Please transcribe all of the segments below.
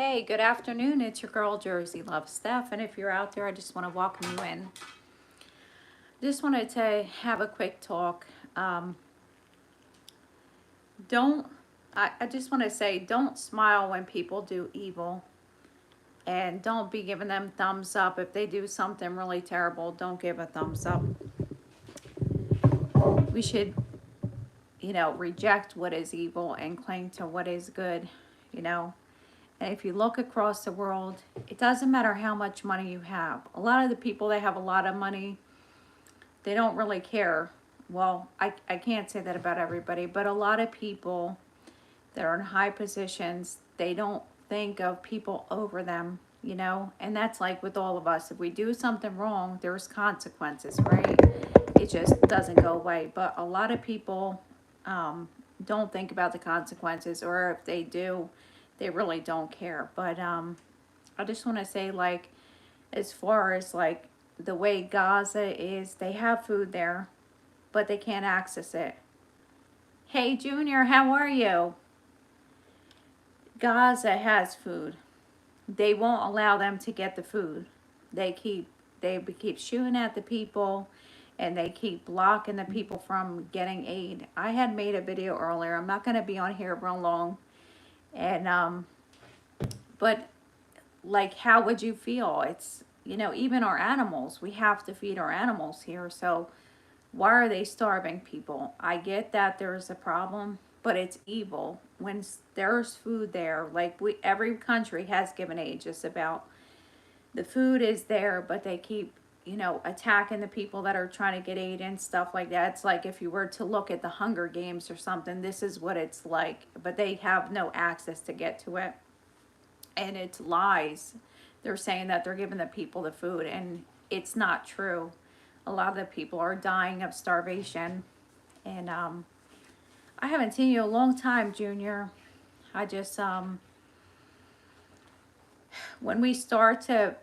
Hey, good afternoon. It's your girl Jersey Love Steph, and if you're out there, I just want to welcome you in. Just wanted to have a quick talk. Um, don't I just want to say, don't smile when people do evil, and don't be giving them thumbs up if they do something really terrible. Don't give a thumbs up. We should, reject what is evil and cling to what is good. You know, And if you look across the world, it doesn't matter how much money you have. A lot of the people that have a lot of money, they don't really care. Well, I can't say that about everybody, but a lot of people that are in high positions, they don't think of people over them. And that's like with all of us. If we do something wrong, there's consequences, right? It just doesn't go away. But a lot of people don't think about the consequences, or if they do, they really don't care. But I just want to say, like, as far as like the way Gaza is, they have food there, but they can't access it. Hey, Junior, how are you? Gaza has food. They won't allow them to get the food. They keep shooting at the people, and they keep blocking the people from getting aid. I had made a video earlier. I'm not going to be on here real long, and but like, how would you feel? It's, even our animals, we have to feed our animals here. So why are they starving people? I get that there's a problem, but it's evil when there's food there. Like, every country has given aid, just about. The food is there, but they keep, attacking the people that are trying to get aid and stuff like that. It's like if you were to look at the Hunger Games or something, this is what it's like. But they have no access to get to it. And it's lies. They're saying that they're giving the people the food, and it's not true. A lot of the people are dying of starvation. And I haven't seen you a long time, Junior. I just when we start to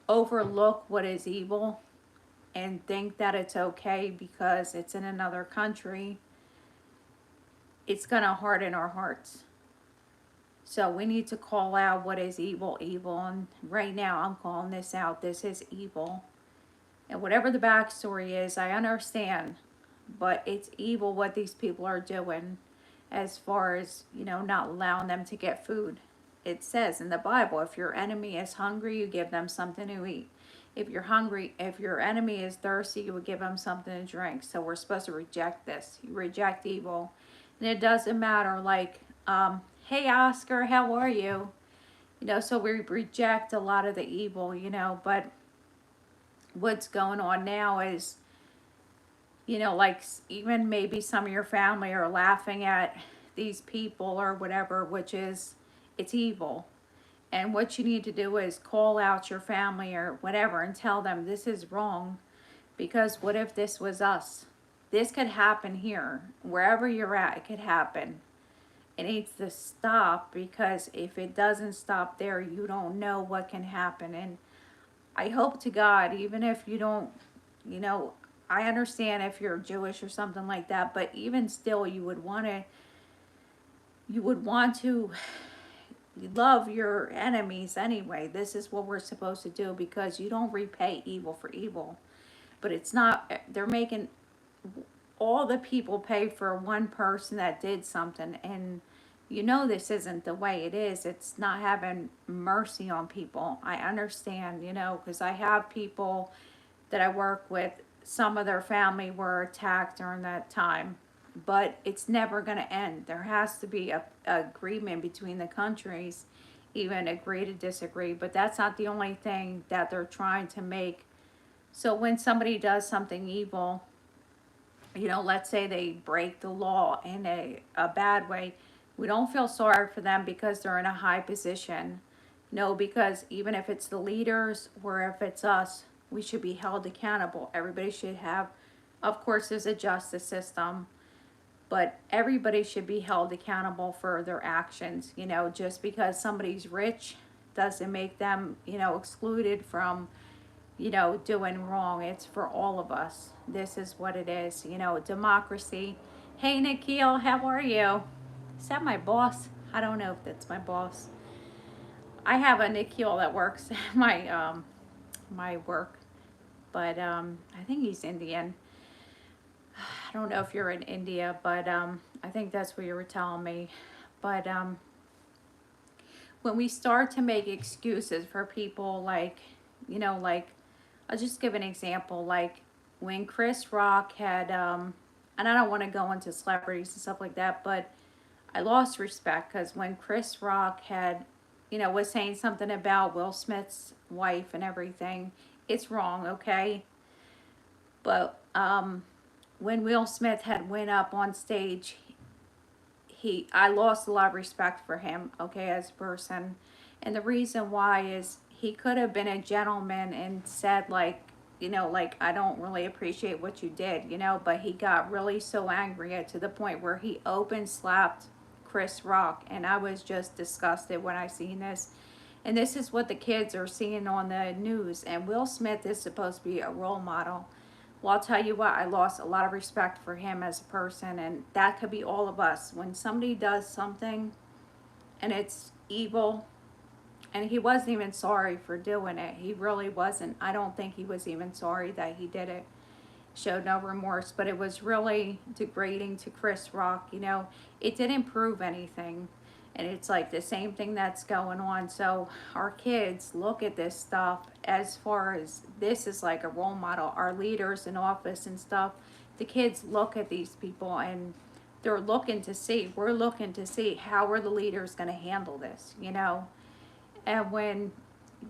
overlook what is evil and think that it's okay because it's in another country, it's gonna harden our hearts. So we need to call out what is evil, evil. And right now I'm calling this out. This is evil. And whatever the backstory is, I understand. But it's evil what these people are doing, as far as, not allowing them to get food. It says in the Bible, if your enemy is hungry, you give them something to eat. If your enemy is thirsty, you would give them something to drink. So we're supposed to reject this. You reject evil. And it doesn't matter, like, hey, Oscar, how are you? So we reject a lot of the evil, but what's going on now is, like, even maybe some of your family are laughing at these people or whatever, which is, it's evil. And what you need to do is call out your family or whatever and tell them this is wrong. Because what if this was us? This could happen here. Wherever you're at, it could happen. It needs to stop, because if it doesn't stop there, you don't know what can happen. And I hope to God, even if you don't, you know, I understand if you're Jewish or something like that, but even still, you would want to love your enemies anyway. This is what we're supposed to do, because you don't repay evil for evil. But it's not, they're making all the people pay for one person that did something. And this isn't the way it is. It's not having mercy on people. I understand, because I have people that I work with, some of their family were attacked during that time. But it's never going to end. There has to be a agreement between the countries, even agree to disagree. But that's not the only thing that they're trying to make. So when somebody does something evil, let's say they break the law in a bad way, we don't feel sorry for them because they're in a high position. No, because even if it's the leaders or if it's us, we should be held accountable. Everybody should have, of course, there's a justice system, but everybody should be held accountable for their actions. Just because somebody's rich doesn't make them, excluded from, doing wrong. It's for all of us. This is what it is, democracy. Hey, Nikhil, how are you? Is that my boss? I don't know if that's my boss. I have a Nikhil that works at my work, but I think he's Indian. I don't know if you're in India, but I think that's what you were telling me. But when we start to make excuses for people, like, like, I'll just give an example. Like when Chris Rock had, and I don't want to go into celebrities and stuff like that, but I lost respect because when Chris Rock had, was saying something about Will Smith's wife and everything, it's wrong, okay? But when Will Smith had went up on stage, I lost a lot of respect for him, okay, as a person. And the reason why is he could have been a gentleman and said, like, like, I don't really appreciate what you did, but he got really so angry to the point where he open slapped Chris Rock, and I was just disgusted when I seen this. And this is what the kids are seeing on the news, and Will Smith is supposed to be a role model. Well, I'll tell you what, I lost a lot of respect for him as a person, and that could be all of us. When somebody does something and it's evil, and he wasn't even sorry for doing it. He really wasn't. I don't think he was even sorry that he did it. Showed no remorse, but it was really degrading to Chris Rock. It didn't prove anything. And it's like the same thing that's going on. So our kids look at this stuff as far as this is like a role model. Our leaders in office and stuff, the kids look at these people and we're looking to see how are the leaders going to handle this. And when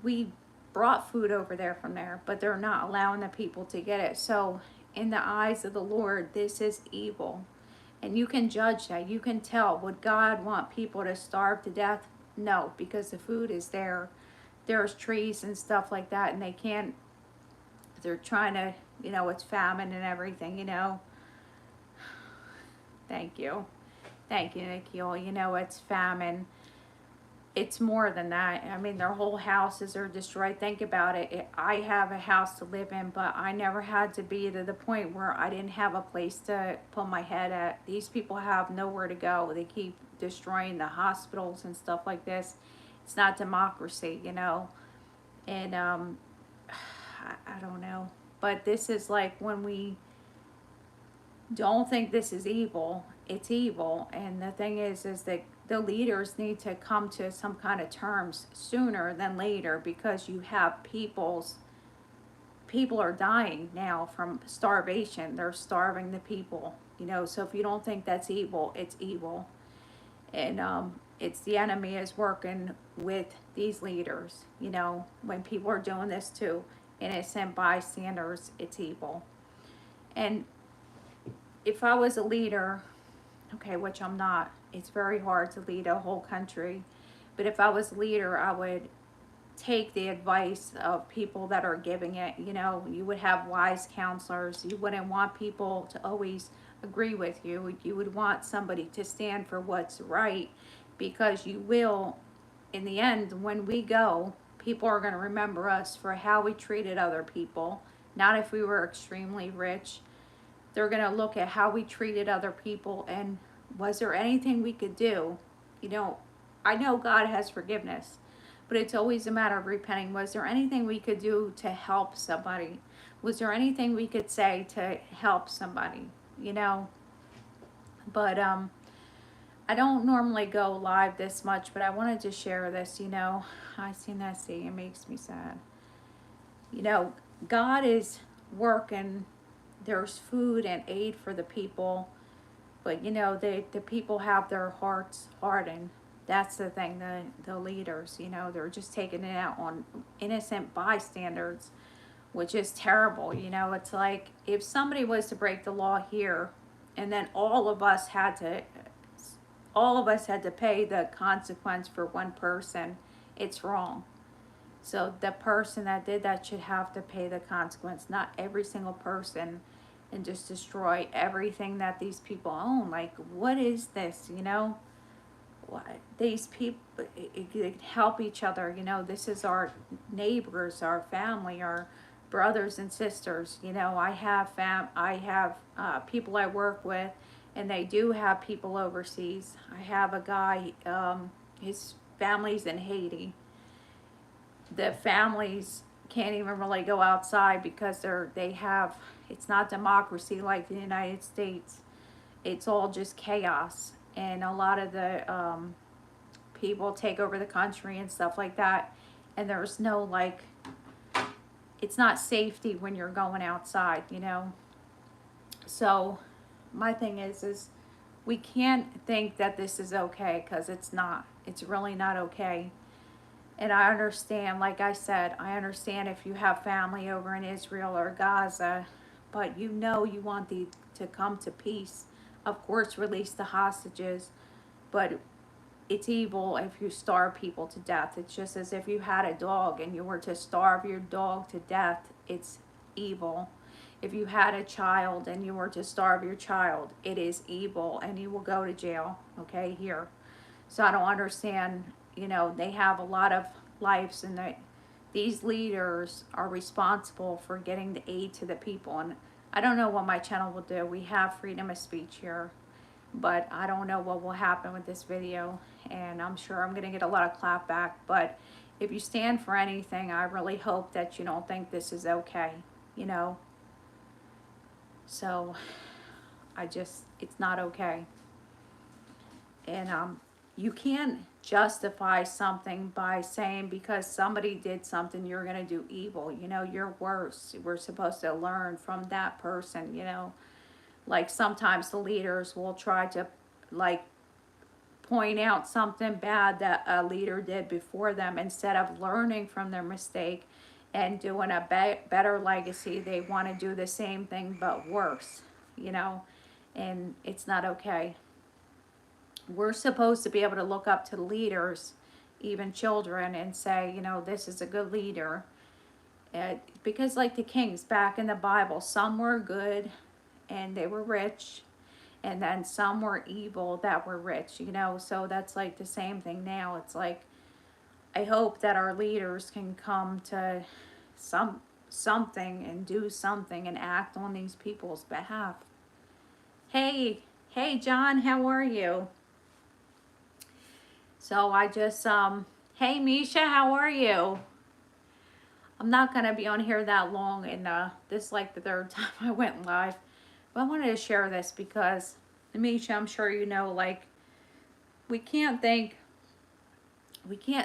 we brought food over there from there, but they're not allowing the people to get it. So in the eyes of the Lord, this is evil. And you can judge that. You can tell. Would God want people to starve to death? No, because the food is there. There's trees and stuff like that, and they can't, they're trying to, it's famine and everything. Thank you. Thank you, Nikhil. It's famine. It's more than that. I mean, their whole houses are destroyed. Think about it. I have a house to live in, but I never had to be to the point where I didn't have a place to put my head at. These people have nowhere to go. They keep destroying the hospitals and stuff like this. It's not democracy. And I don't know. But this is like when we don't think this is evil, it's evil. And the thing is that the leaders need to come to some kind of terms sooner than later, because you have people are dying now from starvation. They're starving the people. So if you don't think that's evil, it's evil. And it's the enemy is working with these leaders. When people are doing this to innocent bystanders, it's evil. And if I was a leader, okay, which I'm not, it's very hard to lead a whole country. But if I was a leader, I would take the advice of people that are giving it. You would have wise counselors. You wouldn't want people to always agree with you. You would want somebody to stand for what's right, because you will, in the end, when we go, people are going to remember us for how we treated other people, not if we were extremely rich. They're going to look at how we treated other people and was there anything we could do? I know God has forgiveness, but it's always a matter of repenting. Was there anything we could do to help somebody? Was there anything we could say to help somebody? You know? But I don't normally go live this much, but I wanted to share this. I seen that see, it makes me sad. God is working. There's food and aid for the people, but the people have their hearts hardened. That's the thing. The leaders, they're just taking it out on innocent bystanders, which is terrible. It's like if somebody was to break the law here, and then all of us had to pay the consequence for one person. It's wrong. So the person that did that should have to pay the consequence, not every single person, and just destroy everything that these people own. Like, what is this? These people help each other. This is our neighbors, our family, our brothers and sisters. I have people I work with, and they do have people overseas. I have a guy, his family's in Haiti, the families can't even really go outside because they have, it's not democracy like the United States. It's all just chaos, and a lot of the people take over the country and stuff like that, and there's no, like, it's not safety when you're going outside, you know. So my thing is we can't think that this is okay, because it's not. It's really not okay. And I understand, like I said, I understand if you have family over in Israel or Gaza, but you know you want to come to peace. Of course, release the hostages, but it's evil if you starve people to death. It's just as if you had a dog and you were to starve your dog to death. It's evil. If you had a child and you were to starve your child, it is evil, and you will go to jail, okay, here. So I don't understand, you know, they have a lot of lives, and these leaders are responsible for getting the aid to the people. And I don't know what my channel will do. We have freedom of speech here, but I don't know what will happen with this video, and I'm sure I'm going to get a lot of clapback. But if you stand for anything, I really hope that you don't think this is okay, you know. So it's not okay. And you can't justify something by saying because somebody did something you're going to do evil. You know, you're worse. We're supposed to learn from that person, you know. Like sometimes the leaders will try to, like, point out something bad that a leader did before them, instead of learning from their mistake and doing a better legacy. They want to do the same thing but worse, you know. And it's not okay. We're supposed to be able to look up to leaders, even children, and say, you know, this is a good leader. Because like the kings back in the Bible, some were good and they were rich, and then some were evil that were rich, you know. So that's like the same thing now. It's like, I hope that our leaders can come to something and do something and act on these people's behalf. Hey John, how are you? So I just, hey Misha, how are you? I'm not going to be on here that long, and this is like the third time I went live. But I wanted to share this because, Misha, I'm sure you know, like, we can't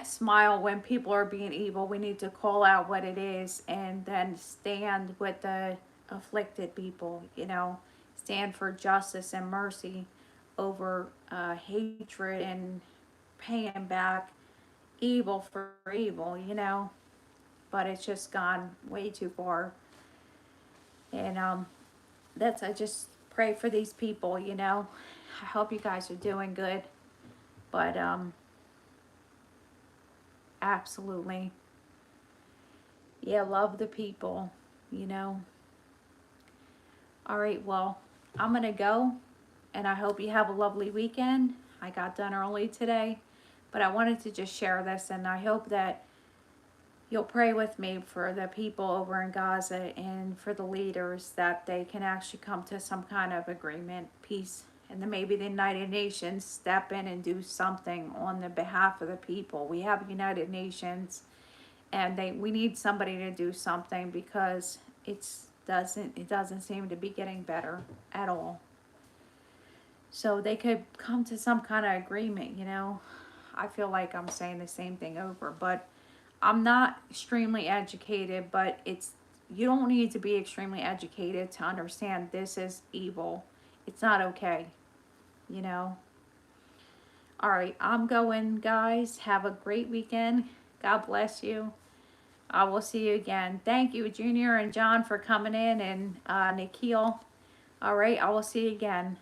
smile when people are being evil. We need to call out what it is and then stand with the afflicted people, you know, stand for justice and mercy over hatred and paying back evil for evil, you know. But it's just gone way too far. And I just pray for these people, you know. I hope you guys are doing good. But absolutely, yeah, love the people, you know. All right, well, I'm gonna go, and I hope you have a lovely weekend. I got done early today, but I wanted to just share this, and I hope that you'll pray with me for the people over in Gaza and for the leaders, that they can actually come to some kind of agreement, peace, and then maybe the United Nations step in and do something on the behalf of the people. We have United Nations, and we need somebody to do something, because it doesn't seem to be getting better at all. So they could come to some kind of agreement, you know. I feel like I'm saying the same thing over, but I'm not extremely educated, but you don't need to be extremely educated to understand this is evil. It's not okay, you know. All right, I'm going, guys. Have a great weekend. God bless you. I will see you again. Thank you, Junior and John, for coming in, and Nikhil. All right, I will see you again.